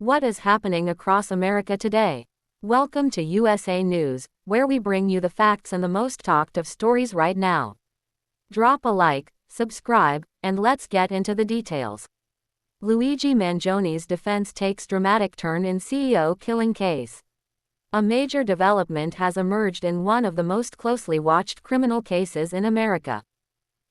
What is happening across America today? Welcome to USA News, where we bring you the facts and the most talked of stories right now. Drop a like, subscribe, and let's get into the details. Luigi Mangione's defense takes dramatic turn in CEO killing case. A major development has emerged in one of the most closely watched criminal cases in America.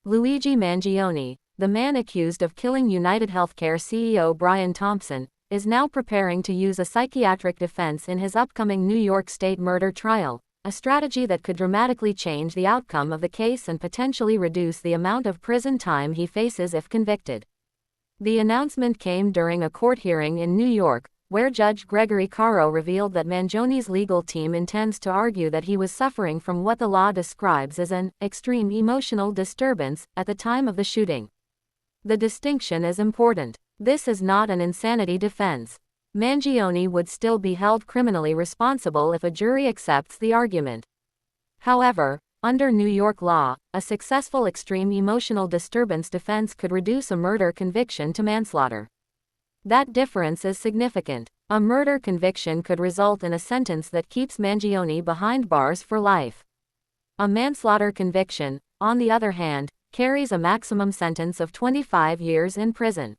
Luigi Mangione, the man accused of killing UnitedHealthcare CEO Brian Thompson, is now preparing to use a psychiatric defense in his upcoming New York State murder trial, a strategy that could dramatically change the outcome of the case and potentially reduce the amount of prison time he faces if convicted. The announcement came during a court hearing in New York, where Judge Gregory Caro revealed that Mangione's legal team intends to argue that he was suffering from what the law describes as an extreme emotional disturbance at the time of the shooting. The distinction is important. This is not an insanity defense. Mangione would still be held criminally responsible if a jury accepts the argument. However, under New York law, a successful extreme emotional disturbance defense could reduce a murder conviction to manslaughter. That difference is significant. A murder conviction could result in a sentence that keeps Mangione behind bars for life. A manslaughter conviction, on the other hand, carries a maximum sentence of 25 years in prison.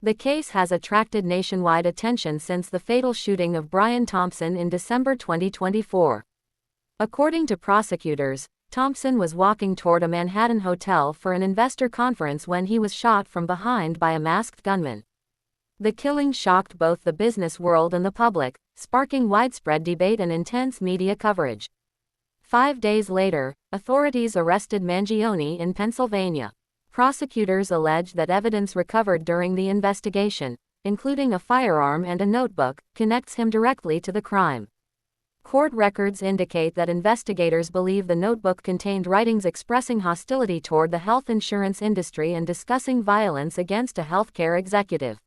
The case has attracted nationwide attention since the fatal shooting of Brian Thompson in December 2024. According to prosecutors, Thompson was walking toward a Manhattan hotel for an investor conference when he was shot from behind by a masked gunman. The killing shocked both the business world and the public, sparking widespread debate and intense media coverage. 5 days later, authorities arrested Mangione in Pennsylvania. Prosecutors allege that evidence recovered during the investigation, including a firearm and a notebook, connects him directly to the crime. Court records indicate that investigators believe the notebook contained writings expressing hostility toward the health insurance industry and discussing violence against a healthcare executive.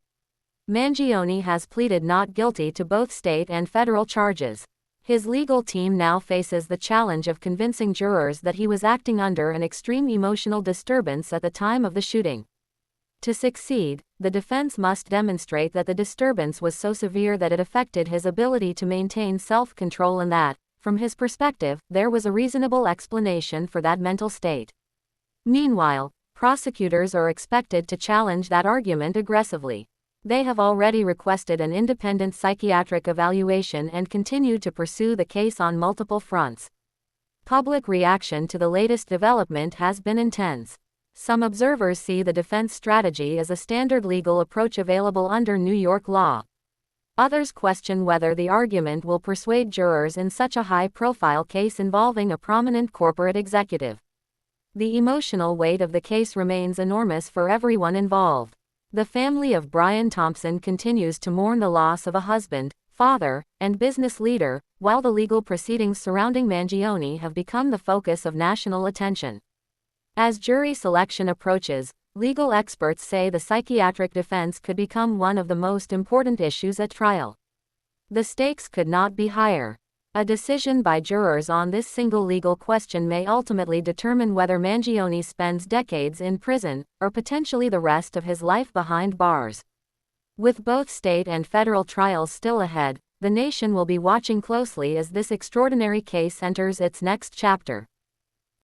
Mangione has pleaded not guilty to both state and federal charges. His legal team now faces the challenge of convincing jurors that he was acting under an extreme emotional disturbance at the time of the shooting. To succeed, the defense must demonstrate that the disturbance was so severe that it affected his ability to maintain self-control and that, from his perspective, there was a reasonable explanation for that mental state. Meanwhile, prosecutors are expected to challenge that argument aggressively. They have already requested an independent psychiatric evaluation and continue to pursue the case on multiple fronts. Public reaction to the latest development has been intense. Some observers see the defense strategy as a standard legal approach available under New York law. Others question whether the argument will persuade jurors in such a high-profile case involving a prominent corporate executive. The emotional weight of the case remains enormous for everyone involved. The family of Brian Thompson continues to mourn the loss of a husband, father, and business leader, while the legal proceedings surrounding Mangione have become the focus of national attention. As jury selection approaches, legal experts say the psychiatric defense could become one of the most important issues at trial. The stakes could not be higher. A decision by jurors on this single legal question may ultimately determine whether Mangione spends decades in prison, or potentially the rest of his life behind bars. With both state and federal trials still ahead, the nation will be watching closely as this extraordinary case enters its next chapter.